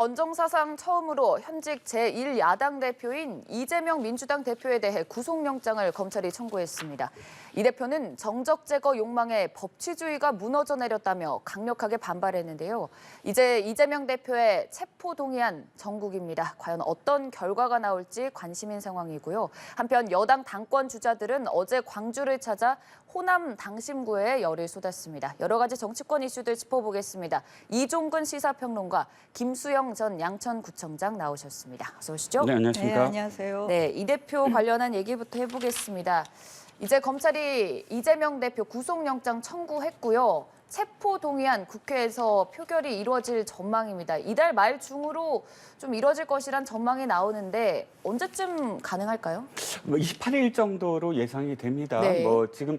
헌정사상 처음으로 현직 제1야당 대표인 이재명 민주당 대표에 대해 구속영장을 검찰이 청구했습니다. 이 대표는 정적 제거 욕망에 법치주의가 무너져 내렸다며 강력하게 반발했는데요. 이제 이재명 대표의 체포동의안 정국입니다. 과연 어떤 결과가 나올지 관심인 상황이고요. 한편 여당 당권 주자들은 어제 광주를 찾아 호남 당심구에 열을 쏟았습니다. 여러 가지 정치권 이슈들 짚어보겠습니다. 이종근 시사평론가, 김수영 전 양천구청장 나오셨습니다. 어서 오시죠. 네, 안녕하십니까. 네, 안녕하세요. 네, 이 대표 관련한 얘기부터 해보겠습니다. 이제 검찰이 이재명 대표 구속영장 청구했고요. 체포동의안 국회에서 표결이 이루어질 전망입니다. 이달 말 중으로 좀 이루어질 것이란 전망이 나오는데 언제쯤 가능할까요? 28일 정도로 예상이 됩니다. 네. 지금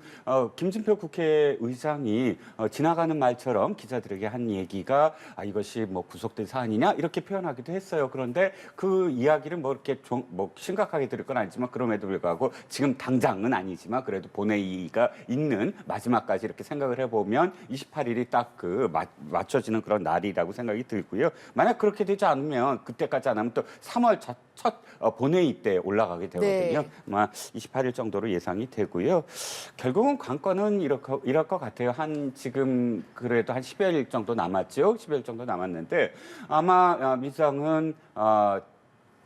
김진표 국회의장이 지나가는 말처럼 기자들에게 한 얘기가 이것이 구속된 사안이냐 이렇게 표현하기도 했어요. 그런데 그 이야기를 이렇게 심각하게 들을 건 아니지만 그럼에도 불구하고 지금 당장은 아니지만 그래도 본회의가 있는 마지막까지 이렇게 생각을 해보면 28일이 딱 맞춰지는 그런 날이라고 생각이 들고요. 만약 그렇게 되지 않으면 그때까지 안 하면 또 3월 첫 본회의 때 올라가게 되거든요. 네. 아마 28일 정도로 예상이 되고요. 결국은 관건은 이럴 것 같아요. 지금 그래도 한 10여일 정도 남았죠. 10여일 정도 남았는데 아마 민주당은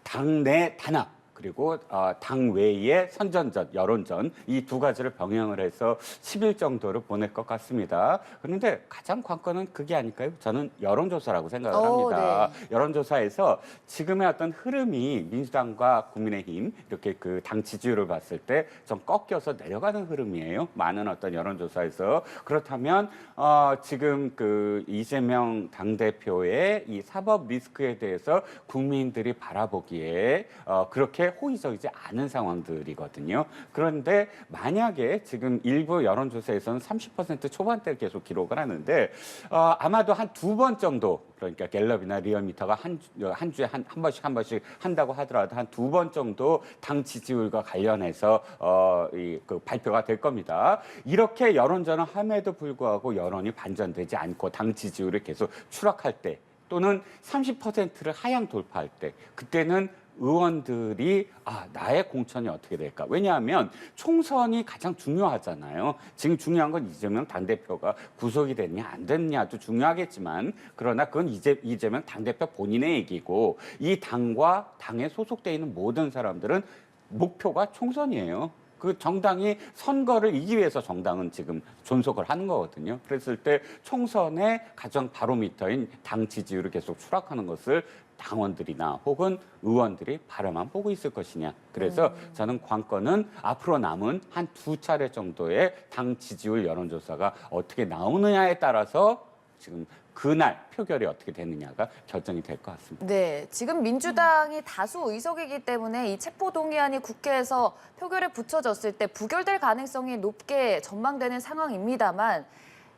당내 단합 그리고 당 외의 선전전, 여론전 이 두 가지를 병행을 해서 10일 정도를 보낼 것 같습니다. 그런데 가장 관건은 그게 아닐까요? 저는 여론조사라고 생각을 합니다. 네. 여론조사에서 지금의 어떤 흐름이 민주당과 국민의힘 이렇게 그 당 지지율을 봤을 때 좀 꺾여서 내려가는 흐름이에요. 많은 어떤 여론조사에서. 그렇다면 지금 그 이재명 당대표의 이 사법 리스크에 대해서 국민들이 바라보기에 그렇게 호의적이지 않은 상황들이거든요. 그런데 만약에 지금 일부 여론조사에서는 30% 초반대를 계속 기록을 하는데 아마도 한 2번 정도 그러니까 갤럽이나 리얼미터가 한 주에 한 번씩 한다고 하더라도 한 2번 정도 당 지지율과 관련해서 그 발표가 될 겁니다. 이렇게 여론전을 함에도 불구하고 여론이 반전되지 않고 당 지지율이 계속 추락할 때 또는 30%를 하향 돌파할 때 그때는 의원들이 나의 공천이 어떻게 될까? 왜냐하면 총선이 가장 중요하잖아요. 지금 중요한 건 이재명 당대표가 구속이 됐냐 안 됐냐도 중요하겠지만 그러나 그건 이재명 당대표 본인의 얘기고 이 당과 당에 소속돼 있는 모든 사람들은 목표가 총선이에요. 그 정당이 선거를 이기기 위해서 정당은 지금 존속을 하는 거거든요. 그랬을 때 총선의 가장 바로미터인 당 지지율이 계속 추락하는 것을 당원들이나 혹은 의원들이 바라만 보고 있을 것이냐. 그래서 저는 관건은 앞으로 남은 한 2차례 정도의 당 지지율 여론조사가 어떻게 나오느냐에 따라서 지금 그날 표결이 어떻게 되느냐가 결정이 될 것 같습니다. 네, 지금 민주당이 다수 의석이기 때문에 이 체포동의안이 국회에서 표결에 붙여졌을 때 부결될 가능성이 높게 전망되는 상황입니다만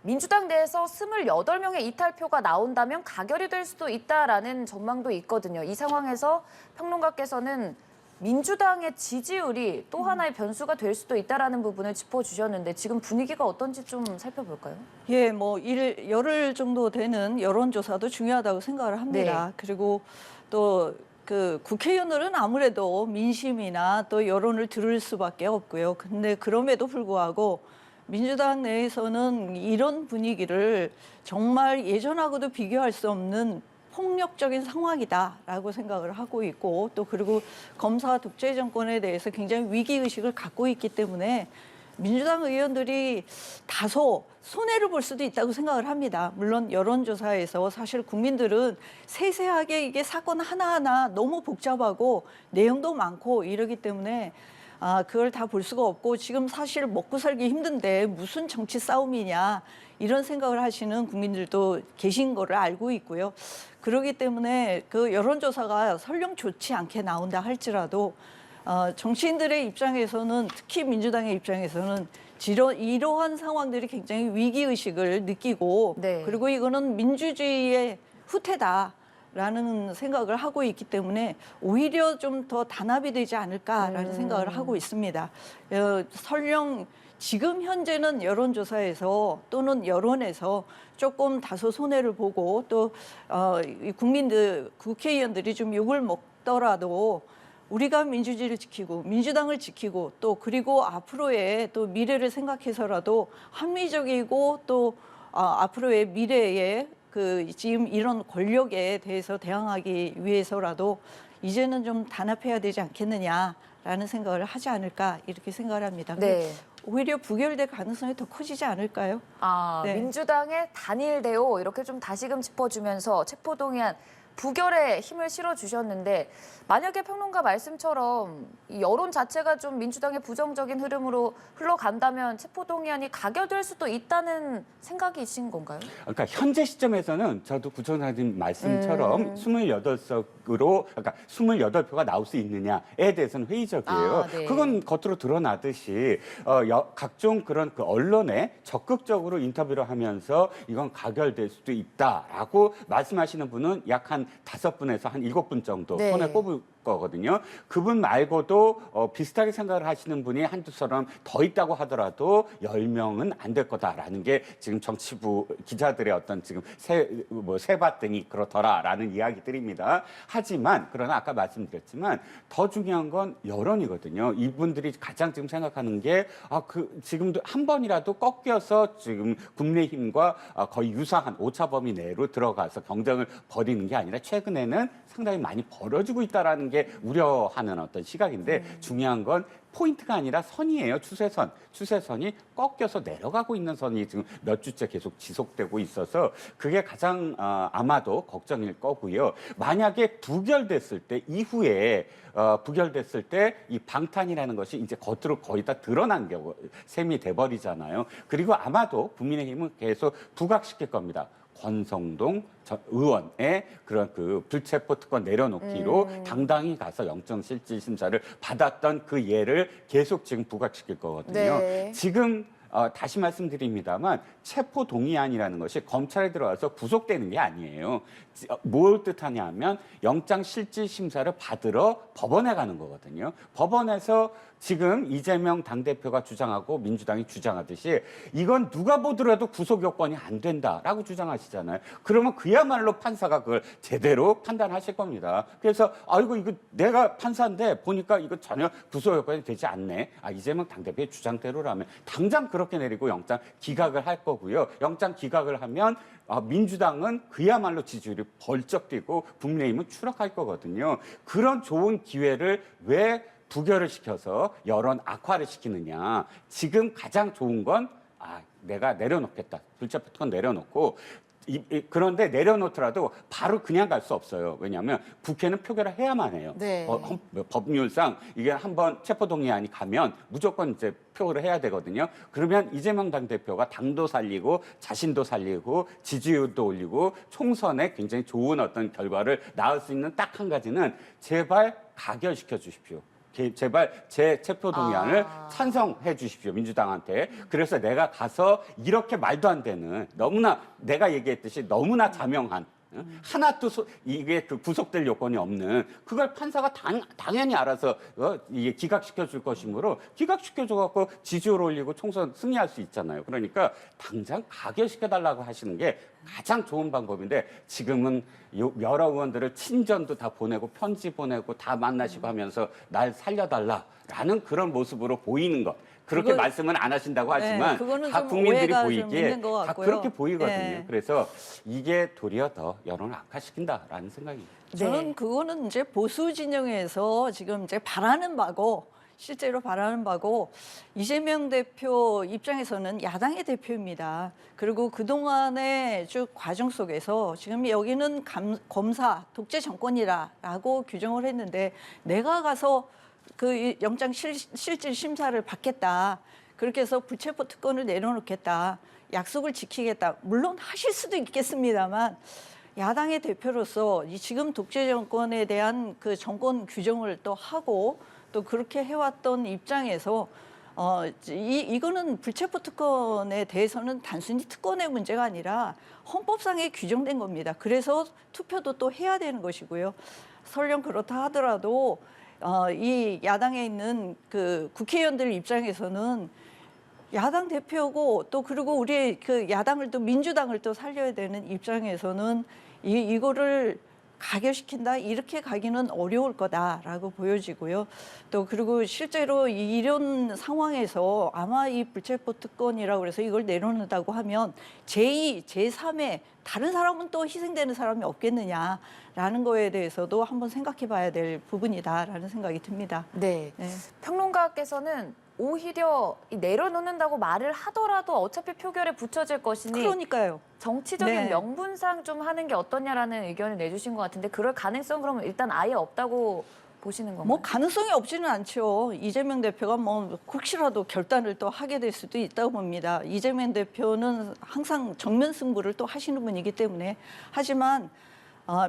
민주당 내에서 28명의 이탈표가 나온다면 가결이 될 수도 있다라는 전망도 있거든요. 이 상황에서 평론가께서는 민주당의 지지율이 또 하나의 변수가 될 수도 있다라는 부분을 짚어주셨는데 지금 분위기가 어떤지 좀 살펴볼까요? 예, 열흘 정도 되는 여론조사도 중요하다고 생각을 합니다. 네. 그리고 또 그 국회의원들은 아무래도 민심이나 또 여론을 들을 수밖에 없고요. 근데 그럼에도 불구하고 민주당 내에서는 이런 분위기를 정말 예전하고도 비교할 수 없는 폭력적인 상황이다라고 생각을 하고 있고 또 그리고 검사 독재 정권에 대해서 굉장히 위기의식을 갖고 있기 때문에 민주당 의원들이 다소 손해를 볼 수도 있다고 생각을 합니다. 물론 여론조사에서 사실 국민들은 세세하게 이게 사건 하나하나 너무 복잡하고 내용도 많고 이러기 때문에 그걸 다 볼 수가 없고 지금 사실 먹고 살기 힘든데 무슨 정치 싸움이냐 이런 생각을 하시는 국민들도 계신 거를 알고 있고요. 그렇기 때문에 그 여론조사가 설령 좋지 않게 나온다 할지라도 정치인들의 입장에서는 특히 민주당의 입장에서는 이러한 상황들이 굉장히 위기의식을 느끼고 네. 그리고 이거는 민주주의의 후퇴다라는 생각을 하고 있기 때문에 오히려 좀 더 단합이 되지 않을까라는 생각을 하고 있습니다. 설령 지금 현재는 여론조사에서 또는 여론에서 조금 다소 손해를 보고 또 이 국민들 국회의원들이 좀 욕을 먹더라도 우리가 민주주의를 지키고 민주당을 지키고 또 그리고 앞으로의 또 미래를 생각해서라도 합리적이고 또 앞으로의 미래에 그 지금 이런 권력에 대해서 대항하기 위해서라도 이제는 좀 단합해야 되지 않겠느냐라는 생각을 하지 않을까 이렇게 생각을 합니다. 네. 오히려 부결될 가능성이 더 커지지 않을까요? 네. 민주당의 단일 대오 이렇게 좀 다시금 짚어주면서 체포동의안 부결에 힘을 실어주셨는데 만약에 평론가 말씀처럼 이 여론 자체가 좀 민주당의 부정적인 흐름으로 흘러간다면 체포동의안이 가결될 수도 있다는 생각이신 건가요? 그러니까 현재 시점에서는 저도 구청장님 말씀처럼 28석으로 그러니까 28표가 나올 수 있느냐에 대해서는 회의적이에요. 네. 그건 겉으로 드러나듯이 각종 그런 그 언론에 적극적으로 인터뷰를 하면서 이건 가결될 수도 있다라고 말씀하시는 분은 약 한 5분에서 한 7분 정도 네. 손에 꼽을 거거든요. 그분 말고도 비슷하게 생각을 하시는 분이 한두 사람 더 있다고 하더라도 10명은 안 될 거다라는 게 지금 정치부 기자들의 어떤 지금 세봤더니 그렇더라라는 이야기들입니다. 하지만 그러나 아까 말씀드렸지만 더 중요한 건 여론이거든요. 이분들이 가장 지금 생각하는 게 지금도 한 번이라도 꺾여서 지금 국민의힘과 거의 유사한 오차 범위 내로 들어가서 경쟁을 벌이는 게 아니라 최근에는 상당히 많이 벌어지고 있다라는 게 우려하는 어떤 시각인데 중요한 건 포인트가 아니라 선이에요. 추세선. 추세선이 꺾여서 내려가고 있는 선이 지금 몇 주째 계속 지속되고 있어서 그게 가장 아마도 걱정일 거고요. 만약에 부결됐을 때 이후에 부결됐을 때 이 방탄이라는 것이 이제 겉으로 거의 다 드러난 셈이 돼버리잖아요. 그리고 아마도 국민의힘은 계속 부각시킬 겁니다. 권성동 의원의 그런 그 불체포 특권 내려놓기로 당당히 가서 영장실질심사를 받았던 그 예를 계속 지금 부각시킬 거거든요. 네. 지금 다시 말씀드립니다만 체포 동의안이라는 것이 검찰에 들어와서 구속되는 게 아니에요. 뭘 뜻하냐 하면 영장실질심사를 받으러 법원에 가는 거거든요. 법원에서 지금 이재명 당대표가 주장하고 민주당이 주장하듯이 이건 누가 보더라도 구속 요건이 안 된다라고 주장하시잖아요. 그러면 그야말로 판사가 그걸 제대로 판단하실 겁니다. 그래서 이거 내가 판사인데 보니까 이거 전혀 구속 요건이 되지 않네. 이재명 당대표의 주장대로라면 당장 그렇게 내리고 영장 기각을 할 거고요. 영장 기각을 하면 민주당은 그야말로 지지율이 벌쩍 뛰고 국민의힘은 추락할 거거든요. 그런 좋은 기회를 왜 부결을 시켜서 여론 악화를 시키느냐. 지금 가장 좋은 건 내가 내려놓겠다. 불체포 특권 내려놓고 그런데 내려놓더라도 바로 그냥 갈 수 없어요. 왜냐하면 국회는 표결을 해야만 해요. 네. 법률상 이게 한번 체포동의안이 가면 무조건 이제 표결을 해야 되거든요. 그러면 이재명 당대표가 당도 살리고 자신도 살리고 지지율도 올리고 총선에 굉장히 좋은 어떤 결과를 낳을 수 있는 딱 한 가지는 제발 가결시켜 주십시오. 제발 제 체포동의안을 찬성해 주십시오. 민주당한테. 그래서 내가 가서 이렇게 말도 안 되는 너무나 내가 얘기했듯이 너무나 자명한 하나도 이게 그 구속될 요건이 없는 그걸 판사가 당연히 알아서 이게 기각시켜 줄 것이므로 기각시켜 줘갖고 지지율 올리고 총선 승리할 수 있잖아요. 그러니까 당장 가결시켜 달라고 하시는 게 가장 좋은 방법인데 지금은 여러 의원들을 친전도 다 보내고 편지 보내고 다 만나시고 하면서 날 살려달라라는 그런 모습으로 보이는 것. 그렇게 말씀은 안 하신다고 하지만 다 국민들이 보이기에 다 그렇게 보이거든요. 네. 그래서 이게 도리어 더 여론을 악화시킨다라는 생각입니다. 저는 그거는 이제 보수 진영에서 지금 이제 바라는 바고 실제로 바라는 바고 이재명 대표 입장에서는 야당의 대표입니다. 그리고 그동안의 쭉 과정 속에서 지금 여기는 검사 독재 정권이라고 규정을 했는데 내가 가서 그 영장 실질 심사를 받겠다. 그렇게 해서 불체포 특권을 내려놓겠다. 약속을 지키겠다. 물론 하실 수도 있겠습니다만 야당의 대표로서 지금 독재 정권에 대한 그 정권 규정을 또 하고 또 그렇게 해왔던 입장에서 이거는 불체포 특권에 대해서는 단순히 특권의 문제가 아니라 헌법상에 규정된 겁니다. 그래서 투표도 또 해야 되는 것이고요. 설령 그렇다 하더라도 이 야당에 있는 그 국회의원들 입장에서는 야당 대표고 또 그리고 우리 그 야당을 또 민주당을 또 살려야 되는 입장에서는 이거를 가결시킨다 이렇게 가기는 어려울 거다라고 보여지고요. 또 그리고 실제로 이런 상황에서 아마 이 불체포 특권이라고 그래서 이걸 내려놓는다고 하면 제2, 제3의 다른 사람은 또 희생되는 사람이 없겠느냐라는 거에 대해서도 한번 생각해 봐야 될 부분이다라는 생각이 듭니다. 네. 네. 평론가께서는 오히려 이 내려놓는다고 말을 하더라도 어차피 표결에 붙여질 것이니 그러니까요. 정치적인 네. 명분상 좀 하는 게 어떠냐라는 의견을 내주신 것 같은데 그럴 가능성 그러면 일단 아예 없다고 보시는 건가요? 뭐 가능성이 없지는 않죠. 이재명 대표가 뭐 혹시라도 결단을 또 하게 될 수도 있다고 봅니다. 이재명 대표는 항상 정면 승부를 또 하시는 분이기 때문에 하지만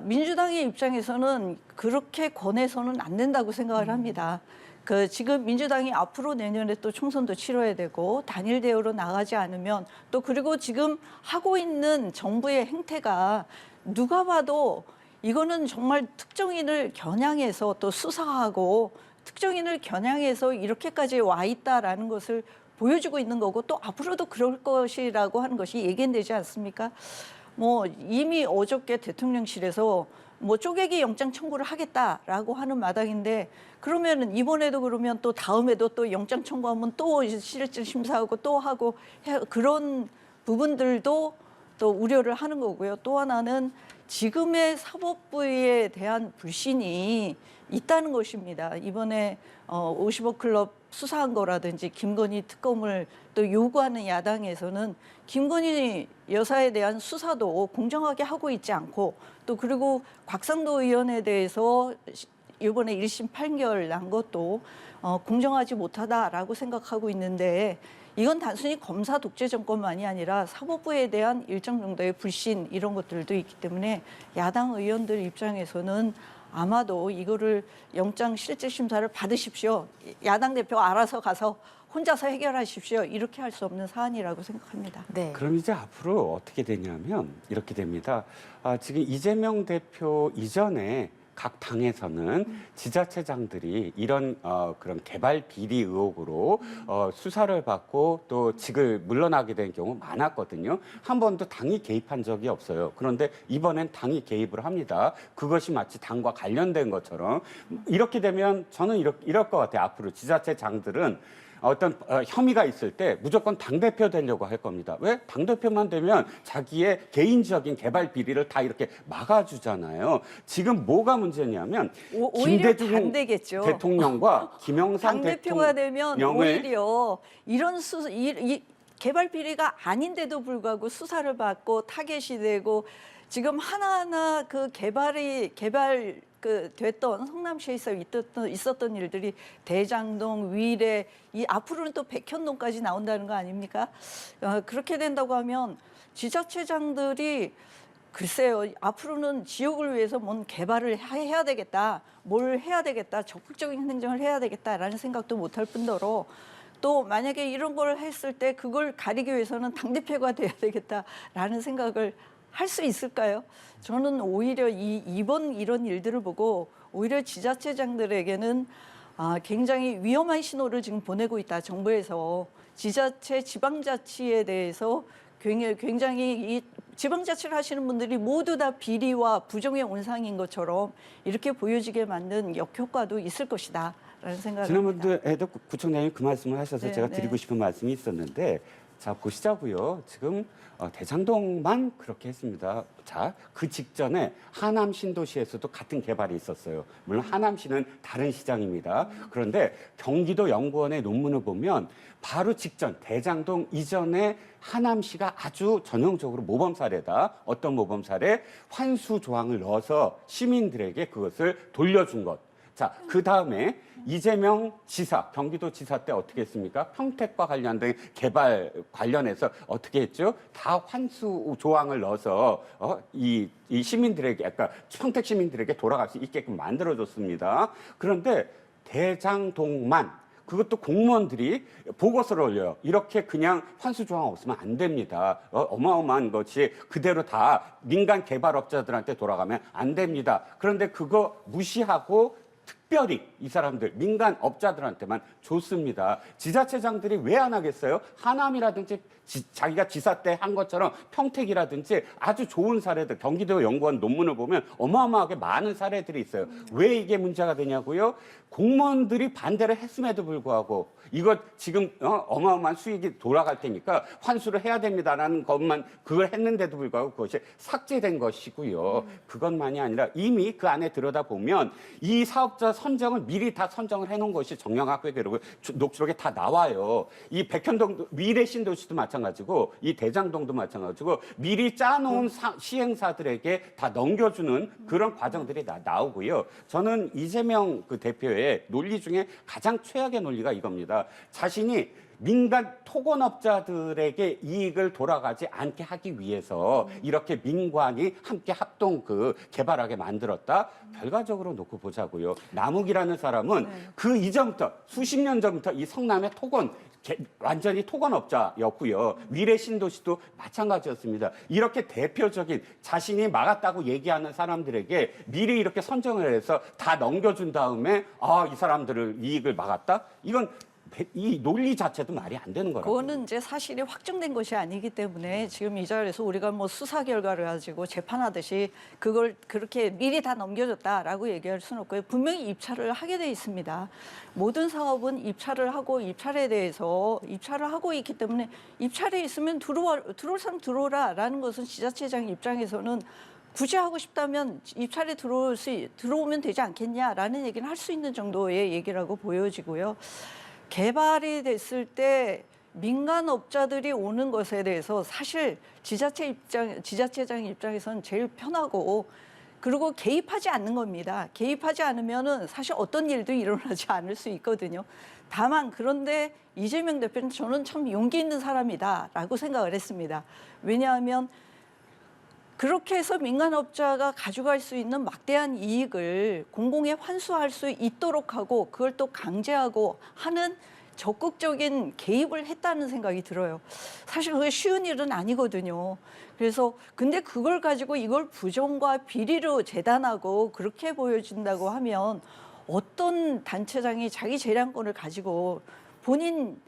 민주당의 입장에서는 그렇게 권해서는 안 된다고 생각을 합니다. 그 지금 민주당이 앞으로 내년에 또 총선도 치러야 되고 단일 대우로 나가지 않으면 또 그리고 지금 하고 있는 정부의 행태가 누가 봐도 이거는 정말 특정인을 겨냥해서 또 수사하고 특정인을 겨냥해서 이렇게까지 와 있다라는 것을 보여주고 있는 거고 또 앞으로도 그럴 것이라고 하는 것이 예견되지 않습니까? 뭐 이미 어저께 대통령실에서 뭐 쪼개기 영장 청구를 하겠다라고 하는 마당인데 그러면은 이번에도 그러면 또 다음에도 또 영장 청구하면 또 실질 심사하고 또 하고 그런 부분들도 또 우려를 하는 거고요. 또 하나는 지금의 사법부에 대한 불신이 있다는 것입니다. 이번에 50억 클럽 수사한 거라든지 김건희 특검을 또 요구하는 야당에서는 김건희 여사에 대한 수사도 공정하게 하고 있지 않고 또 그리고 곽상도 의원에 대해서 이번에 1심 판결 난 것도 공정하지 못하다라고 생각하고 있는데 이건 단순히 검사 독재 정권만이 아니라 사법부에 대한 일정 정도의 불신 이런 것들도 있기 때문에 야당 의원들 입장에서는 아마도 이거를 영장 실질 심사를 받으십시오. 야당 대표 알아서 가서 혼자서 해결하십시오. 이렇게 할 수 없는 사안이라고 생각합니다. 네. 그럼 이제 앞으로 어떻게 되냐면 이렇게 됩니다. 지금 이재명 대표 이전에 각 당에서는 지자체장들이 이런 그런 개발 비리 의혹으로 수사를 받고 또 직을 물러나게 된 경우 많았거든요. 한 번도 당이 개입한 적이 없어요. 그런데 이번엔 당이 개입을 합니다. 그것이 마치 당과 관련된 것처럼 이렇게 되면 저는 이럴 것 같아요. 앞으로 지자체장들은 어떤 혐의가 있을 때 무조건 당대표 되려고 할 겁니다. 왜? 당대표만 되면 자기의 개인적인 개발 비리를 다 이렇게 막아주잖아요. 지금 뭐가 문제냐면 오히려 김대중 반대겠죠. 대통령과 김영삼 당대표가 되면 대통령을 오히려 이런 이 개발 비리가 아닌데도 불구하고 수사를 받고 타겟이 되고 지금 하나하나 그 됐던 성남시에 있었던 일들이 대장동, 위례, 앞으로는 또 백현동까지 나온다는 거 아닙니까? 그렇게 된다고 하면 지자체장들이 글쎄요, 앞으로는 지역을 위해서 뭔 개발을 해야 되겠다, 뭘 해야 되겠다, 적극적인 행정을 해야 되겠다라는 생각도 못할 뿐더러 또 만약에 이런 걸 했을 때 그걸 가리기 위해서는 당대표가 돼야 되겠다라는 생각을 할 수 있을까요? 저는 오히려 이번 이런 일들을 보고 오히려 지자체장들에게는 굉장히 위험한 신호를 지금 보내고 있다. 정부에서 지자체, 지방자치에 대해서 굉장히 이 지방자치를 하시는 분들이 모두 다 비리와 부정의 온상인 것처럼 이렇게 보여지게 만든 역효과도 있을 것이다. 라는 생각을 합니다. 지난번에도 구청장님 그 말씀을 하셔서 네, 제가 네. 드리고 싶은 말씀이 있었는데 자 보시자고요. 지금 대장동만 그렇게 했습니다. 자, 그 직전에 하남 신도시에서도 같은 개발이 있었어요. 물론 하남시는 다른 시장입니다. 그런데 경기도 연구원의 논문을 보면 바로 직전 대장동 이전에 하남시가 아주 전형적으로 모범 사례다. 어떤 모범 사례? 환수 조항을 넣어서 시민들에게 그것을 돌려준 것. 자, 그 다음에 이재명 지사, 경기도 지사 때 어떻게 했습니까? 평택과 관련된 개발 관련해서 어떻게 했죠? 다 환수 조항을 넣어서 이 시민들에게, 아까 평택 시민들에게 돌아갈 수 있게끔 만들어줬습니다. 그런데 대장동만 그것도 공무원들이 보고서를 올려요. 이렇게 그냥 환수 조항 없으면 안 됩니다. 어마어마한 것이 그대로 다 민간 개발업자들한테 돌아가면 안 됩니다. 그런데 그거 무시하고 특별히 이 사람들 민간 업자들한테만 좋습니다. 지자체장들이 왜 안 하겠어요? 하남이라든지 자기가 지사 때 한 것처럼 평택이라든지 아주 좋은 사례들, 경기도 연구원 논문을 보면 어마어마하게 많은 사례들이 있어요. 왜 이게 문제가 되냐고요? 공무원들이 반대를 했음에도 불구하고 이거 지금 어마어마한 수익이 돌아갈 테니까 환수를 해야 됩니다라는 것만 그걸 했는데도 불구하고 그것이 삭제된 것이고요. 그것만이 아니라 이미 그 안에 들여다보면 이 사업자 선정을 미리 다 선정을 해놓은 것이 정량학회계로 녹취록에 다 나와요. 이 백현동 미래 신도시도 마찬가지고 이 대장동도 마찬가지고 미리 짜놓은 시행사들에게 다 넘겨주는 그런 과정들이 나오고요. 저는 이재명 그 대표의 논리 중에 가장 최악의 논리가 이겁니다. 자신이 민간 토건업자들에게 이익을 돌아가지 않게 하기 위해서 이렇게 민관이 함께 합동 개발하게 만들었다. 결과적으로 놓고 보자고요. 남욱이라는 사람은 그 이전부터 수십 년 전부터 이 성남의 완전히 토건업자였고요. 미래신도시도 마찬가지였습니다. 이렇게 대표적인 자신이 막았다고 얘기하는 사람들에게 미리 이렇게 선정을 해서 다 넘겨준 다음에 이 사람들을 이익을 막았다? 이건 이 논리 자체도 말이 안 되는 거라고. 그거는 이제 사실이 확정된 것이 아니기 때문에 지금 이 자리에서 우리가 뭐 수사 결과를 가지고 재판하듯이 그걸 그렇게 미리 다 넘겨줬다라고 얘기할 수는 없고요. 분명히 입찰을 하게 돼 있습니다. 모든 사업은 입찰을 하고 입찰에 대해서 입찰을 하고 있기 때문에 입찰에 있으면 들어올 사람 들어오라라는 것은 지자체장 입장에서는 굳이 하고 싶다면 입찰에 들어오면 되지 않겠냐라는 얘기는 할 수 있는 정도의 얘기라고 보여지고요. 개발이 됐을 때 민간업자들이 오는 것에 대해서 사실 지자체장 입장에서는 제일 편하고 그리고 개입하지 않는 겁니다. 개입하지 않으면은 사실 어떤 일도 일어나지 않을 수 있거든요. 다만 그런데 이재명 대표는 저는 참 용기 있는 사람이다라고 생각을 했습니다. 왜냐하면 그렇게 해서 민간업자가 가져갈 수 있는 막대한 이익을 공공에 환수할 수 있도록 하고 그걸 또 강제하고 하는 적극적인 개입을 했다는 생각이 들어요. 사실 그게 쉬운 일은 아니거든요. 그래서 근데 그걸 가지고 이걸 부정과 비리로 재단하고 그렇게 보여진다고 하면 어떤 단체장이 자기 재량권을 가지고 본인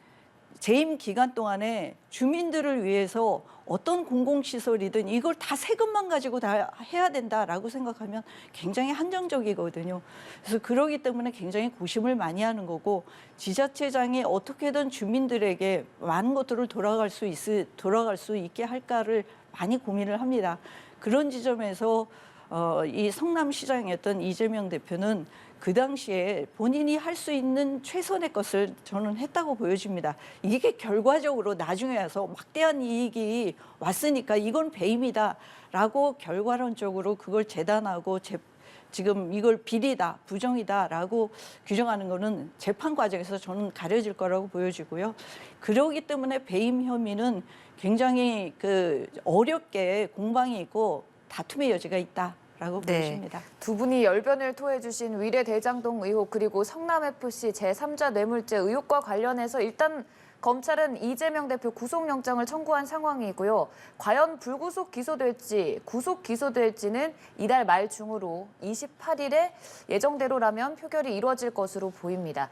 재임 기간 동안에 주민들을 위해서 어떤 공공시설이든 이걸 다 세금만 가지고 다 해야 된다라고 생각하면 굉장히 한정적이거든요. 그래서 그러기 때문에 굉장히 고심을 많이 하는 거고 지자체장이 어떻게든 주민들에게 많은 것들을 돌아갈 수 있게 할까를 많이 고민을 합니다. 그런 지점에서 이 성남시장이었던 이재명 대표는 그 당시에 본인이 할 수 있는 최선의 것을 저는 했다고 보여집니다. 이게 결과적으로 나중에 와서 막대한 이익이 왔으니까 이건 배임이다라고 결과론적으로 그걸 재단하고 지금 이걸 비리다, 부정이다라고 규정하는 거는 재판 과정에서 저는 가려질 거라고 보여지고요. 그러기 때문에 배임 혐의는 굉장히 어렵게 공방이 있고 다툼의 여지가 있다. 라고 보여집니다. 두 분이 열변을 토해주신 위례 대장동 의혹 그리고 성남FC 제3자 뇌물죄 의혹과 관련해서 일단 검찰은 이재명 대표 구속영장을 청구한 상황이고요. 과연 불구속 기소될지 구속 기소될지는 이달 말 중으로 28일에 예정대로라면 표결이 이루어질 것으로 보입니다.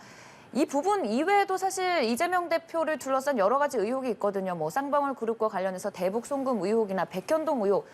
이 부분 이외에도 사실 이재명 대표를 둘러싼 여러 가지 의혹이 있거든요. 뭐 쌍방울 그룹과 관련해서 대북 송금 의혹이나 백현동 의혹.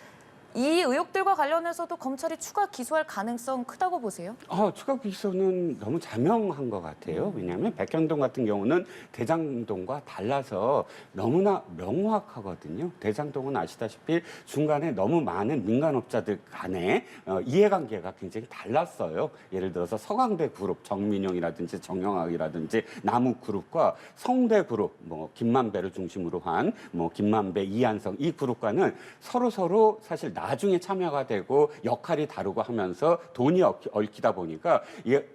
이 의혹들과 관련해서도 검찰이 추가 기소할 가능성 크다고 보세요? 추가 기소는 너무 자명한 것 같아요. 왜냐하면 백현동 같은 경우는 대장동과 달라서 너무나 명확하거든요. 대장동은 아시다시피 중간에 너무 많은 민간업자들 간에 이해관계가 굉장히 달랐어요. 예를 들어서 서강대 그룹, 정민용이라든지 정영학이라든지 남욱그룹과 성대그룹, 김만배를 중심으로 한 김만배, 이한성 이 그룹과는 서로 사실 나중에 참여가 되고 역할이 다르고 하면서 돈이 얽히다 보니까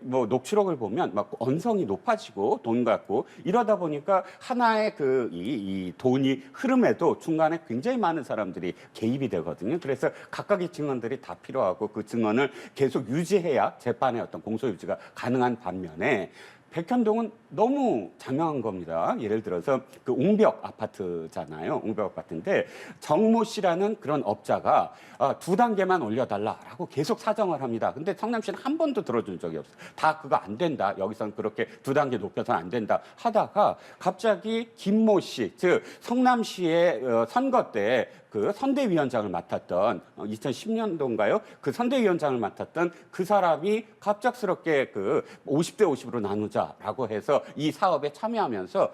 녹취록을 보면 막 언성이 높아지고 돈 갖고 이러다 보니까 하나의 이 돈이 흐름에도 중간에 굉장히 많은 사람들이 개입이 되거든요. 그래서 각각의 증언들이 다 필요하고 그 증언을 계속 유지해야 재판의 어떤 공소 유지가 가능한 반면에 백현동은 너무 장명한 겁니다. 예를 들어서 그 옹벽 아파트잖아요. 옹벽 아파트인데 정모 씨라는 그런 업자가 2단계만 올려달라라고 계속 사정을 합니다. 근데 성남시는 한 번도 들어준 적이 없어요. 다 그거 안 된다. 여기선 그렇게 2단계 높여서는 안 된다 하다가 갑자기 김모 씨, 즉 성남시의 선거 때 그 선대위원장을 맡았던 2010년도인가요? 그 선대위원장을 맡았던 그 사람이 갑작스럽게 그 50대 50으로 나누자라고 해서 이 사업에 참여하면서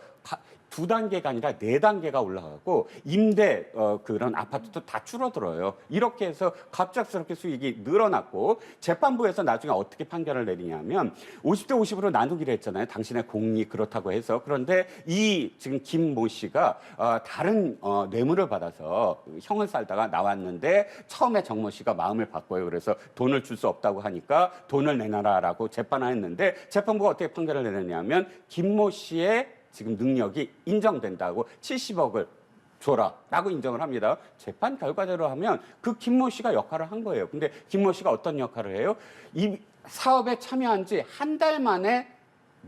2단계가 아니라 4단계가 올라가고 임대 그런 아파트도 다 줄어들어요. 이렇게 해서 갑작스럽게 수익이 늘어났고 재판부에서 나중에 어떻게 판결을 내리냐면 50대 50으로 나누기로 했잖아요. 당신의 공이 그렇다고 해서. 그런데 이 지금 김모 씨가 다른 뇌물을 받아서 형을 살다가 나왔는데 처음에 정모 씨가 마음을 바꿔요. 그래서 돈을 줄 수 없다고 하니까 돈을 내놔라라고 재판을 했는데 재판부가 어떻게 판결을 내렸냐면 김모 씨의 지금 능력이 인정된다고 70억을 줘라라고 인정을 합니다. 재판 결과대로 하면 그 김모 씨가 역할을 한 거예요. 근데 김모 씨가 어떤 역할을 해요? 이 사업에 참여한 지 한 달 만에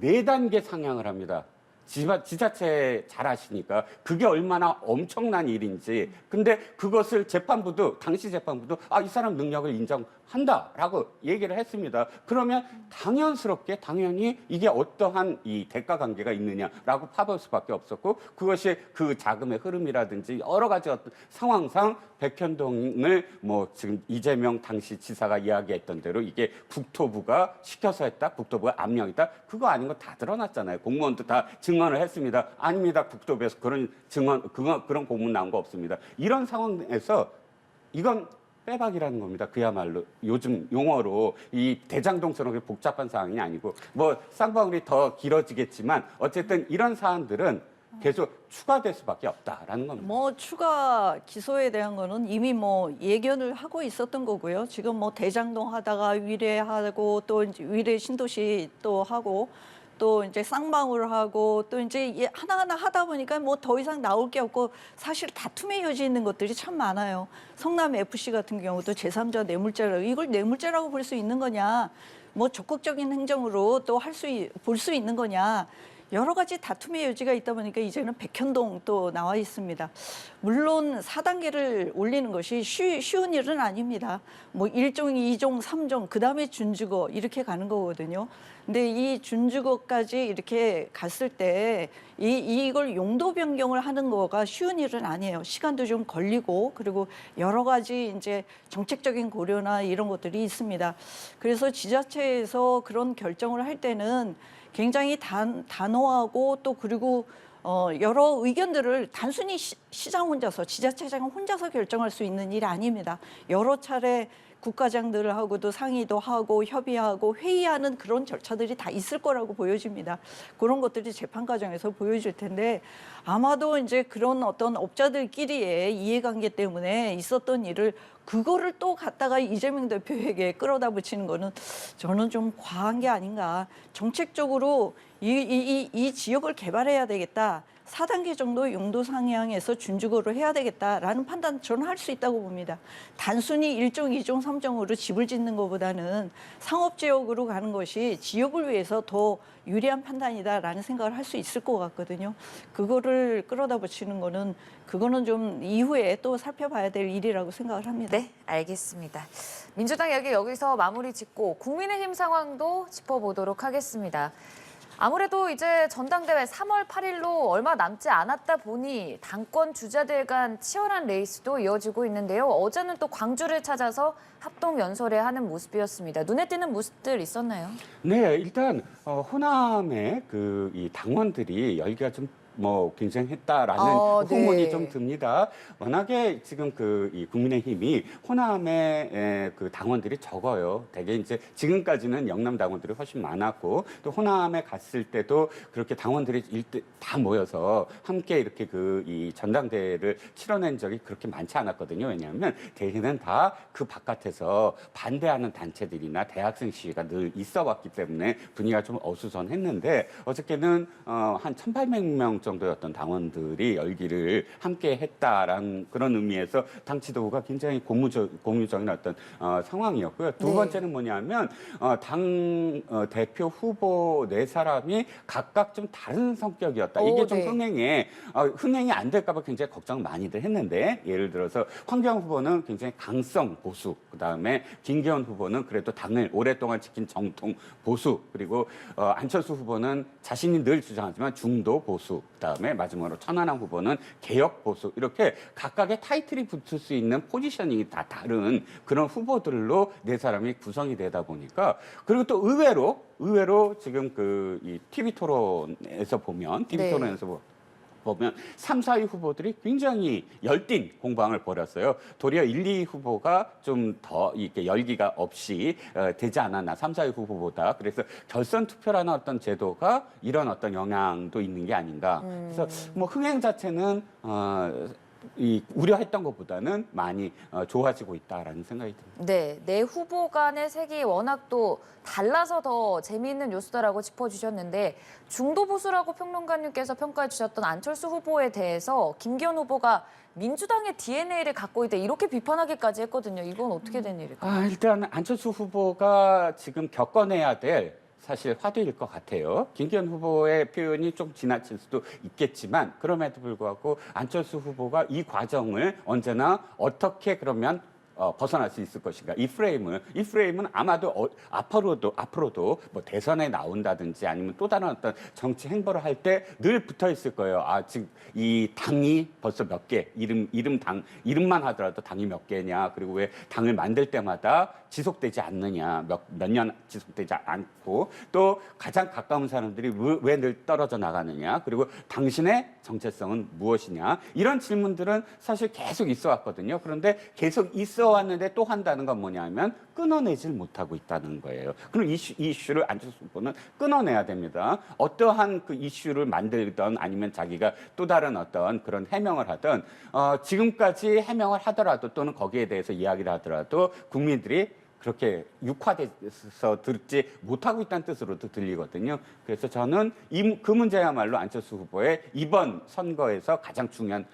4단계 상향을 합니다. 지자체 잘 아시니까 그게 얼마나 엄청난 일인지. 근데 그것을 재판부도 당시 재판부도 이 사람 능력을 인정한다라고 얘기를 했습니다. 그러면 당연히 이게 어떠한 이 대가 관계가 있느냐라고 파볼 수밖에 없었고 그것이 그 자금의 흐름이라든지 여러 가지 어떤 상황상 백현동을 뭐 지금 이재명 당시 지사가 이야기했던 대로 이게 국토부가 시켜서 했다, 국토부가 압력이다, 그거 아닌 거 다 드러났잖아요. 공무원도 다 증언을 했습니다. 아닙니다. 국토부에서 그런 증언, 그런 공문 나온 거 없습니다. 이런 상황에서 이건 빼박이라는 겁니다. 그야말로 요즘 용어로 이 대장동처럼 복잡한 상황이 아니고 뭐 쌍방울이 더 길어지겠지만 어쨌든 이런 사안들은 계속 추가될 수밖에 없다라는 겁니다. 뭐 추가 기소에 대한 거는 이미 뭐 예견을 하고 있었던 거고요. 지금 뭐 대장동 하다가 위례하고 또 이제 위례 신도시 또 하고 또 이제 쌍방울 하고 또 이제 하나하나 하다 보니까 뭐 더 이상 나올 게 없고 사실 다툼의 여지 있는 것들이 참 많아요. 성남 FC 같은 경우도 제3자 뇌물죄라고 이걸 뇌물죄라고 볼 수 있는 거냐? 뭐 적극적인 행정으로 또 볼 수 있는 거냐? 여러 가지 다툼의 여지가 있다 보니까 이제는 백현동 또 나와 있습니다. 물론 4단계를 올리는 것이 쉬운 일은 아닙니다. 뭐 1종, 2종, 3종, 그다음에 준주거 이렇게 가는 거거든요. 근데 이 준주거까지 이렇게 갔을 때 이걸 용도 변경을 하는 거가 쉬운 일은 아니에요. 시간도 좀 걸리고 그리고 여러 가지 이제 정책적인 고려나 이런 것들이 있습니다. 그래서 지자체에서 그런 결정을 할 때는 굉장히 단호하고 또 그리고 여러 의견들을 단순히 시장 혼자서 지자체장 혼자서 결정할 수 있는 일이 아닙니다. 여러 차례 국가장들하고도 상의도 하고 협의하고 회의하는 그런 절차들이 다 있을 거라고 보여집니다. 그런 것들이 재판 과정에서 보여질 텐데 아마도 이제 그런 어떤 업자들끼리의 이해관계 때문에 있었던 일을 그거를 또 갖다가 이재명 대표에게 끌어다 붙이는 거는 저는 좀 과한 게 아닌가. 정책적으로 이 지역을 개발해야 되겠다. 4단계 정도 용도 상향해서 준주거로 해야 되겠다라는 판단 저는 할 수 있다고 봅니다. 단순히 1종, 2종, 3종으로 집을 짓는 것보다는 상업지역으로 가는 것이 지역을 위해서 더 유리한 판단이다라는 생각을 할 수 있을 것 같거든요. 그거를 끌어다 붙이는 거는 그거는 좀 이후에 또 살펴봐야 될 일이라고 생각을 합니다. 네, 알겠습니다. 민주당 이야기 여기서 마무리 짓고 국민의힘 상황도 짚어보도록 하겠습니다. 아무래도 이제 전당대회 3월 8일로 얼마 남지 않았다 보니 당권 주자들 간 치열한 레이스도 이어지고 있는데요. 어제는 또 광주를 찾아서 합동 연설회하는 모습이었습니다. 눈에 띄는 모습들 있었나요? 네, 일단 호남의 이 당원들이 열기가 좀 굉장했다라는 후문이 네. 좀 듭니다. 워낙에 지금 이 국민의힘이 호남의 그 당원들이 적어요. 대개 이제 지금까지는 영남 당원들이 훨씬 많았고 또 호남에 갔을 때도 그렇게 당원들이 다 모여서 함께 이렇게 이 전당대회를 치러낸 적이 그렇게 많지 않았거든요. 왜냐하면 대개는 다 그 바깥에서 반대하는 단체들이나 대학생 시위가 늘 있어왔기 때문에 분위기가 좀 어수선했는데 어저께는 한 1,800명 정도의 어떤 당원들이 열기를 함께 했다라는 그런 의미에서 당 지도부가 굉장히 고무적인 어떤 상황이었고요. 두 네. 번째는 뭐냐면 당 대표 후보 네 사람이 각각 좀 다른 성격이었다. 이게 좀 네. 흥행이 안 될까 봐 굉장히 걱정 많이들 했는데 예를 들어서 황교안 후보는 굉장히 강성 보수, 그다음에 김기현 후보는 그래도 당을 오랫동안 지킨 정통 보수, 그리고 안철수 후보는 자신이 늘 주장하지만 중도 보수, 그다음에 마지막으로 천하람 후보는 개혁 보수, 이렇게 각각의 타이틀이 붙을 수 있는 포지셔닝이 다 다른 그런 후보들로 네 사람이 구성이 되다 보니까, 그리고 또 의외로 지금 이 TV 토론에서 보면 보면 3, 4위 후보들이 굉장히 열띤 공방을 벌였어요. 도리어 1, 2 후보가 좀 더 이렇게 열기가 없이 되지 않았나, 3, 4위 후보보다. 그래서 결선 투표라는 어떤 제도가 이런 어떤 영향도 있는 게 아닌가. 그래서 뭐 흥행 자체는 우려했던 것보다는 많이 좋아지고 있다라는 생각이 듭니다. 네, 내 후보 간의 색이 워낙 또 달라서 더 재미있는 요소다라고 짚어주셨는데, 중도 보수라고 평론가님께서 평가해 주셨던 안철수 후보에 대해서 김기현 후보가 민주당의 DNA를 갖고 있다, 이렇게 비판하기까지 했거든요. 이건 어떻게 된 일일까요? 일단 안철수 후보가 지금 겪어내야 될 사실 화두일 것 같아요. 김기현 후보의 표현이 좀 지나칠 수도 있겠지만, 그럼에도 불구하고 안철수 후보가 이 과정을 언제나 어떻게 그러면 벗어날 수 있을 것인가. 이 프레임은 아마도 앞으로도 뭐 대선에 나온다든지 아니면 또 다른 어떤 정치 행보를 할 때 늘 붙어 있을 거예요. 지금 이 당이 벌써 몇 개, 이름만 하더라도 당이 몇 개냐, 그리고 왜 당을 만들 때마다 지속되지 않느냐, 몇 년 지속되지 않고, 또 가장 가까운 사람들이 왜 늘 떨어져 나가느냐, 그리고 당신의 정체성은 무엇이냐, 이런 질문들은 사실 계속 있어 왔거든요. 그런데 계속 있어 왔는데 또 한다는 건 뭐냐면 끊어내질 못하고 있다는 거예요. 그럼 이 이슈를 안철수 후보는 끊어내야 됩니다. 어떠한 그 이슈를 만들든 아니면 자기가 또 다른 어떤 그런 해명을 하든, 지금까지 해명을 하더라도 또는 거기에 대해서 이야기를 하더라도 국민들이 그렇게 육화돼서 듣지 못하고 있다는 뜻으로도 들리거든요. 그래서 저는 그 문제야말로 안철수 후보의 이번 선거에서 가장 중요한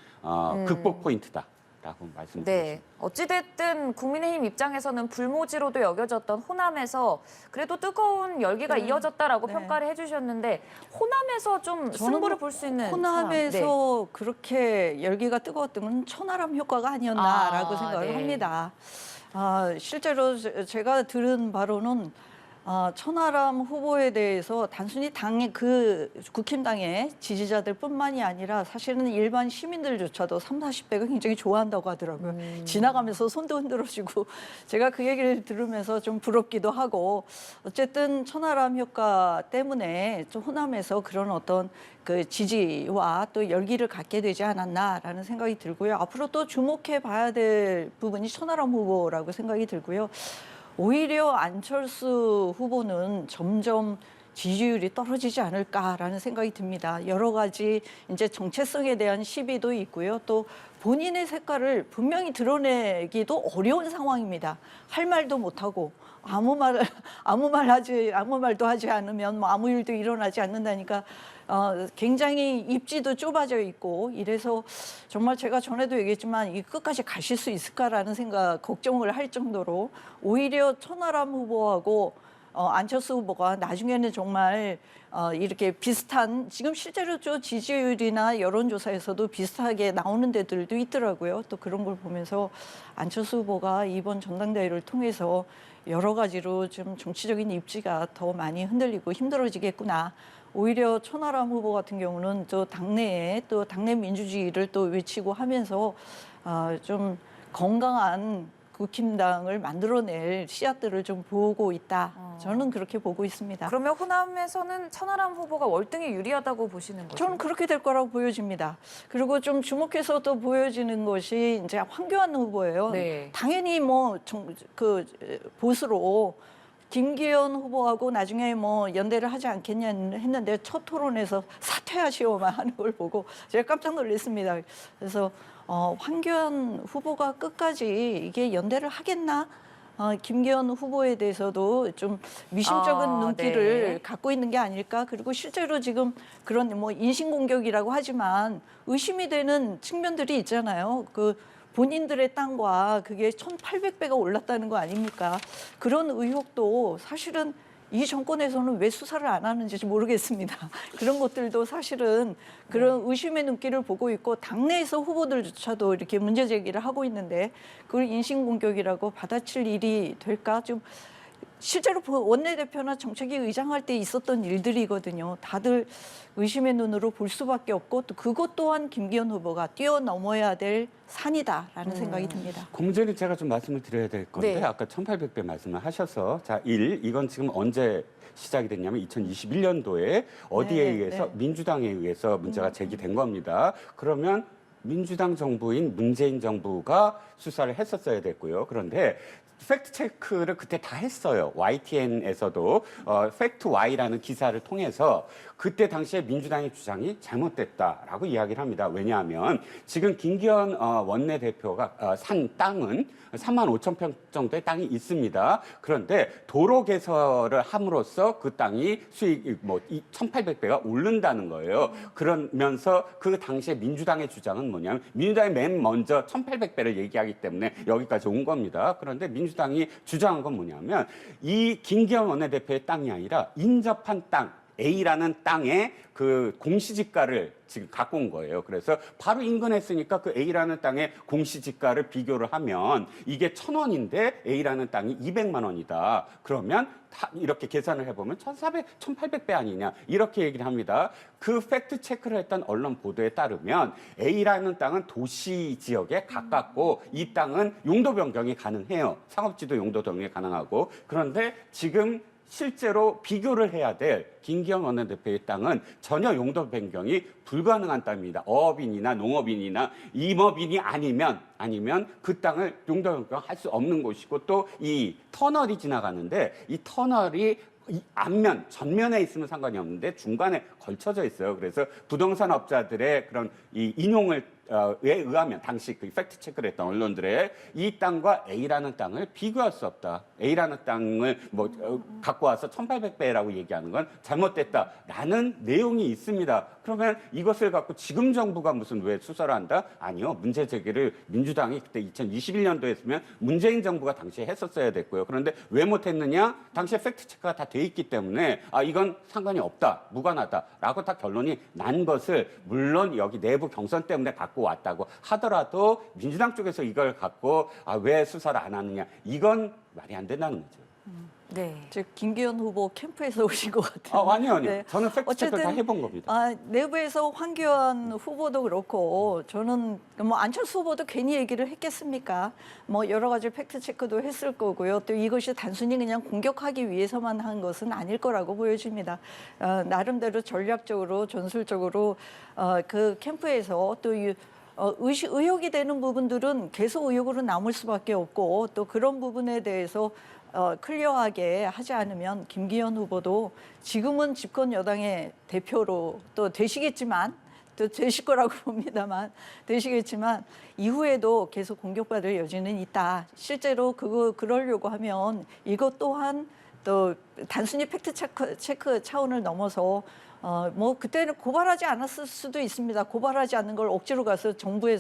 극복 포인트다. 라고 말씀드리겠습니다. 네, 어찌됐든 국민의힘 입장에서는 불모지로도 여겨졌던 호남에서 그래도 뜨거운 열기가 이어졌다라고 네. 평가를 해주셨는데, 호남에서 좀 승부를 볼 수 있는 호남에서 그렇게 열기가 뜨거웠던 천하람 효과가 아니었나라고 생각을 네. 합니다. 실제로 제가 들은 바로는 천하람 후보에 대해서 단순히 국힘당의 지지자들뿐만이 아니라 사실은 일반 시민들조차도 30, 40대가 굉장히 좋아한다고 하더라고요. 지나가면서 손도 흔들어주고, 제가 그 얘기를 들으면서 좀 부럽기도 하고, 어쨌든 천하람 효과 때문에 좀 호남에서 그런 어떤 그 지지와 또 열기를 갖게 되지 않았나라는 생각이 들고요. 앞으로 또 주목해 봐야 될 부분이 천하람 후보라고 생각이 들고요. 오히려 안철수 후보는 점점 지지율이 떨어지지 않을까라는 생각이 듭니다. 여러 가지 이제 정체성에 대한 시비도 있고요. 또 본인의 색깔을 분명히 드러내기도 어려운 상황입니다. 할 말도 못하고 아무 말도 하지 않으면 뭐 아무 일도 일어나지 않는다니까 굉장히 입지도 좁아져 있고, 이래서 정말 제가 전에도 얘기했지만 이 끝까지 가실 수 있을까라는 걱정을 할 정도로, 오히려 천하람 후보하고 안철수 후보가 나중에는 정말 이렇게 비슷한, 지금 실제로 지지율이나 여론조사에서도 비슷하게 나오는 데들도 있더라고요. 또 그런 걸 보면서 안철수 후보가 이번 전당대회를 통해서 여러 가지로 좀 정치적인 입지가 더 많이 흔들리고 힘들어지겠구나. 오히려 천하람 후보 같은 경우는 또 당내 민주주의를 또 외치고 하면서 좀 건강한 국힘당을 만들어낼 씨앗들을 좀 보고 있다. 저는 그렇게 보고 있습니다. 그러면 호남에서는 천하람 후보가 월등히 유리하다고 보시는 거죠? 저는 그렇게 될 거라고 보여집니다. 그리고 좀 주목해서 또 보여지는 것이 이제 황교안 후보예요. 네. 당연히 보수로 김기현 후보하고 나중에 연대를 하지 않겠냐 했는데, 첫 토론에서 사퇴하시오만 하는 걸 보고 제가 깜짝 놀랐습니다. 그래서 황교안 후보가 끝까지 이게 연대를 하겠나? 김기현 후보에 대해서도 좀 미심쩍은 눈길을 네. 갖고 있는 게 아닐까. 그리고 실제로 지금 그런 뭐 인신공격이라고 하지만 의심이 되는 측면들이 있잖아요. 그 본인들의 땅과 그게 1,800배가 올랐다는 거 아닙니까? 그런 의혹도 사실은 이 정권에서는 왜 수사를 안 하는지 모르겠습니다. 그런 것들도 사실은 그런 의심의 눈길을 보고 있고 당내에서 후보들조차도 이렇게 문제 제기를 하고 있는데 그걸 인신공격이라고 받아칠 일이 될까? 좀 실제로 원내대표나 정책위 의장할 때 있었던 일들이거든요. 다들 의심의 눈으로 볼 수밖에 없고 또 그것 또한 김기현 후보가 뛰어넘어야 될 산이다라는 생각이 듭니다. 공전히 제가 좀 말씀을 드려야 될 건데 네. 아까 1,800배 말씀을 하셔서 자, 이건 지금 언제 시작이 됐냐면 2021년도에 어디에 네, 의해서 네. 민주당에 의해서 문제가 제기된 겁니다. 그러면 민주당 정부인 문재인 정부가 수사를 했었어야 됐고요. 그런데 팩트 체크를 그때 다 했어요. YTN에서도 팩트 Y라는 기사를 통해서 그때 당시에 민주당의 주장이 잘못됐다라고 이야기를 합니다. 왜냐하면 지금 김기현 원내대표가 산 땅은 35,000평 정도의 땅이 있습니다. 그런데 도로 개설을 함으로써 그 땅이 수익 1,800배가 오른다는 거예요. 그러면서 그 당시에 민주당의 주장은 뭐냐면 민주당이 맨 먼저 1,800배를 얘기하기 때문에 여기까지 온 겁니다. 그런데 민주당이 주장한 건 뭐냐면 이 김기현 원내대표의 땅이 아니라 인접한 땅 A라는 땅에 그 공시지가를 지금 갖고 온 거예요. 그래서 바로 인근했으니까 그 A라는 땅의 공시지가를 비교를 하면 이게 1,000원인데 A라는 땅이 200만 원이다. 그러면 다 이렇게 계산을 해보면 1,800배 아니냐 이렇게 얘기를 합니다. 그 팩트 체크를 했던 언론 보도에 따르면 A라는 땅은 도시 지역에 가깝고 이 땅은 용도 변경이 가능해요. 상업지도 용도 변경이 가능하고 그런데 지금 실제로 비교를 해야 될 김기현 원내대표의 땅은 전혀 용도 변경이 불가능한 땅입니다. 어업인이나 농업인이나 임업인이 아니면 그 땅을 용도 변경할 수 없는 곳이고 또 이 터널이 지나가는데 이 터널이 이 앞면, 전면에 있으면 상관이 없는데 중간에 걸쳐져 있어요. 그래서 부동산 업자들의 그런 이 인용을 에 의하면 당시 그 팩트 체크를 했던 언론들의 이 땅과 A라는 땅을 비교할 수 없다. A라는 땅을 갖고 와서 1,800배라고 얘기하는 건 잘못됐다라는 내용이 있습니다. 그러면 이것을 갖고 지금 정부가 무슨 왜 수사를 한다? 아니요. 문제 제기를 민주당이 그때 2021년도에 했으면 문재인 정부가 당시에 했었어야 됐고요. 그런데 왜 못했느냐? 당시에 팩트 체크가 다 돼 있기 때문에 이건 상관이 없다. 무관하다라고 다 결론이 난 것을 물론 여기 내부 경선 때문에 갖고 왔다고 하더라도 민주당 쪽에서 이걸 갖고 왜 수사를 안 하느냐 이건 말이 안 된다는 거죠. 네. 즉 김기현 후보 캠프에서 오신 것 같아요. 아니요. 네. 저는 팩트 체크를 다 해본 겁니다. 내부에서 황교안 후보도 그렇고 저는 뭐 안철수 후보도 괜히 얘기를 했겠습니까? 뭐 여러 가지 팩트 체크도 했을 거고요. 또 이것이 단순히 그냥 공격하기 위해서만 한 것은 아닐 거라고 보여집니다. 나름대로 전략적으로 전술적으로 그 캠프에서 또 의혹이 되는 부분들은 계속 의혹으로 남을 수밖에 없고 또 그런 부분에 대해서 클리어하게 하지 않으면 김기현 후보도 지금은 집권 여당의 대표로 또 되시겠지만 또 되실 거라고 봅니다만 되시겠지만 이후에도 계속 공격받을 여지는 있다. 실제로 그러려고 하면 이것 또한 또 단순히 팩트 체크 차원을 넘어서 뭐 그때는 고발하지 않았을 수도 있습니다. 고발하지 않는 걸 억지로 가서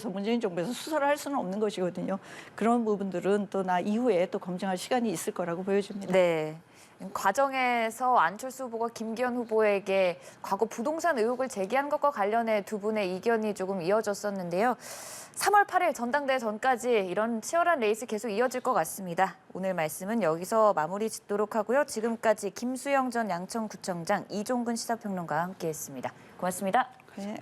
문재인 정부에서 수사를 할 수는 없는 것이거든요. 그런 부분들은 또 이후에 또 검증할 시간이 있을 거라고 보여집니다. 네. 과정에서 안철수 후보가 김기현 후보에게 과거 부동산 의혹을 제기한 것과 관련해 두 분의 이견이 조금 이어졌었는데요. 3월 8일 전당대회 전까지 이런 치열한 레이스 계속 이어질 것 같습니다. 오늘 말씀은 여기서 마무리 짓도록 하고요. 지금까지 김수영 전 양천구청장, 이종근 시사평론가와 함께했습니다. 고맙습니다. 네.